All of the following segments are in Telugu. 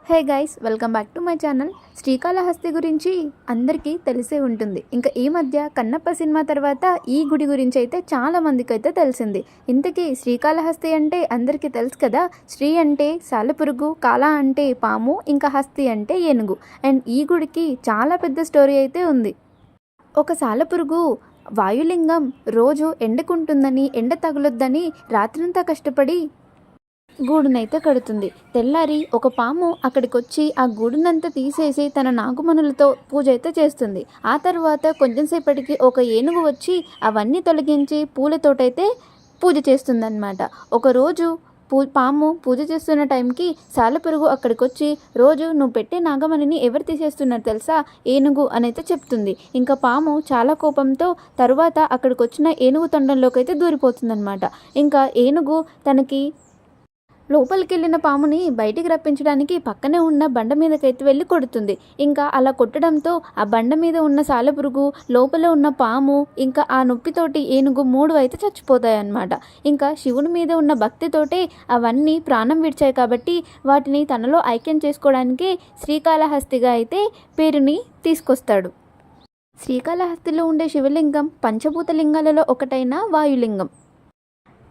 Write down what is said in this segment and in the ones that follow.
Hey guys, welcome back to my channel. Srikalahasti గురించి అందరికీ తెలిసే ఉంటుంది. ఇంకా ఈ మధ్య కన్నప్ప సినిమా తర్వాత ఈ గుడి గురించి అయితే చాలా మందికి అయితే తెలిసింది. ఇంతకీ శ్రీకాళహస్తి అంటే అందరికీ తెలుసు కదా. శ్రీ అంటే సాలెపురుగు, కాళ అంటే పాము, ఇంకా హస్తి అంటే ఏనుగు. అండ్ ఈ గుడికి చాలా పెద్ద స్టోరీ అయితే ఉంది. ఒక సాలెపురుగు వాయులింగం రోజు ఎండకుంటుందని, ఎండ తగులొద్దని రాత్రంతా కష్టపడి గూడునైతే కడుతుంది. తెల్లారి ఒక పాము అక్కడికొచ్చి ఆ గూడునంతా తీసేసి తన నాగుమణులతో పూజ అయితే చేస్తుంది. ఆ తర్వాత కొంచెం సేపటికి ఒక ఏనుగు వచ్చి అవన్నీ తొలగించి పూలతోటైతే పూజ చేస్తుందన్నమాట. ఒకరోజు పాము పూజ చేస్తున్న టైంకి సాలెపురుగు అక్కడికొచ్చి, రోజు నువ్వు పెట్టే నాగమణిని ఎవరు తీసేస్తున్నారు తెలుసా, ఏనుగు అనైతే చెప్తుంది. ఇంకా పాము చాలా కోపంతో తరువాత అక్కడికొచ్చిన ఏనుగు తొండంలోకి అయితే దూరిపోతుందన్నమాట. ఇంకా ఏనుగు తనకి లోపలికి వెళ్ళిన పాముని బయటికి రప్పించడానికి పక్కనే ఉన్న బండ మీదకైతే వెళ్ళి కొడుతుంది. ఇంకా అలా కొట్టడంతో ఆ బండ మీద ఉన్న సాలెపురుగు, లోపల ఉన్న పాము, ఇంకా ఆ నొప్పితోటి ఏనుగు 3 అయితే చచ్చిపోతాయి అన్నమాట. ఇంకా శివుని మీద ఉన్న భక్తితోటే అవన్నీ ప్రాణం విడిచాయి కాబట్టి వాటిని తనలో ఐక్యం చేసుకోవడానికి శ్రీకాళహస్తిగా అయితే పేరుని తీసుకొస్తాడు. శ్రీకాళహస్తిలో ఉండే శివలింగం పంచభూత లింగాలలో ఒకటైన వాయులింగం.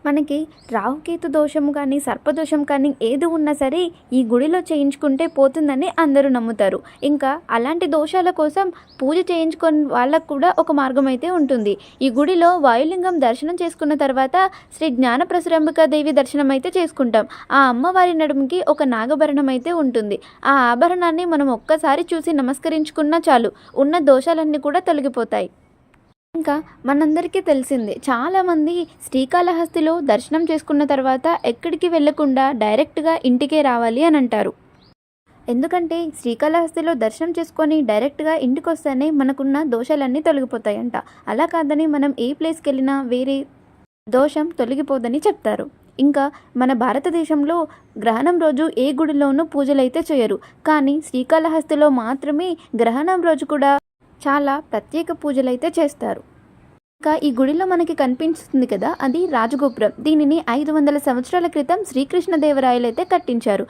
మనకి రాహుకేతు దోషం కానీ సర్పదోషం కానీ ఏది ఉన్నా సరే ఈ గుడిలో చేయించుకుంటే పోతుందని అందరూ నమ్ముతారు. ఇంకా అలాంటి దోషాల కోసం పూజ చేయించుకొని వాళ్ళకు కూడా ఒక మార్గం అయితే ఉంటుంది. ఈ గుడిలో వాయులింగం దర్శనం చేసుకున్న తర్వాత శ్రీ జ్ఞానప్రసరంబికాదేవి దర్శనం అయితే చేసుకుంటాం. ఆ అమ్మవారి నడుముకి ఒక నాగభరణం అయితే ఉంటుంది. ఆ ఆభరణాన్ని మనం ఒక్కసారి చూసి నమస్కరించుకున్నా చాలు, ఉన్న దోషాలన్నీ కూడా తొలగిపోతాయి. ఇంకా మనందరికీ తెలిసిందే, చాలామంది శ్రీకాళహస్తిలో దర్శనం చేసుకున్న తర్వాత ఎక్కడికి వెళ్లకుండా డైరెక్ట్గా ఇంటికే రావాలి అని అంటారు. ఎందుకంటే శ్రీకాళహస్తిలో దర్శనం చేసుకొని డైరెక్ట్గా ఇంటికి వస్తేనే మనకున్న దోషాలన్నీ తొలగిపోతాయంట. అలా కాదని మనం ఏ ప్లేస్కి వెళ్ళినా వేరే దోషం తొలగిపోదని చెప్తారు. ఇంకా మన భారతదేశంలో గ్రహణం రోజు ఏ గుడిలోనూ పూజలు అయితే చేయరు, కానీ శ్రీకాళహస్తిలో మాత్రమే గ్రహణం రోజు కూడా చాలా ప్రత్యేక పూజలు అయితే చేస్తారు. ఇంకా ఈ గుడిలో మనకి కనిపిస్తుంది కదా, అది రాజగోపురం. దీనిని 500 సంవత్సరాల క్రితం శ్రీకృష్ణదేవరాయలు అయితే కట్టించారు.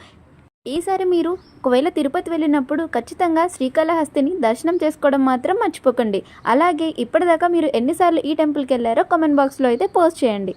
ఈసారి మీరు ఒకవేళ తిరుపతి వెళ్ళినప్పుడు ఖచ్చితంగా శ్రీకాళహస్తిని దర్శనం చేసుకోవడం మాత్రం మర్చిపోకండి. అలాగే ఇప్పటిదాకా మీరు ఎన్నిసార్లు ఈ టెంపుల్కి వెళ్ళారో కామెంట్ బాక్స్లో అయితే పోస్ట్ చేయండి.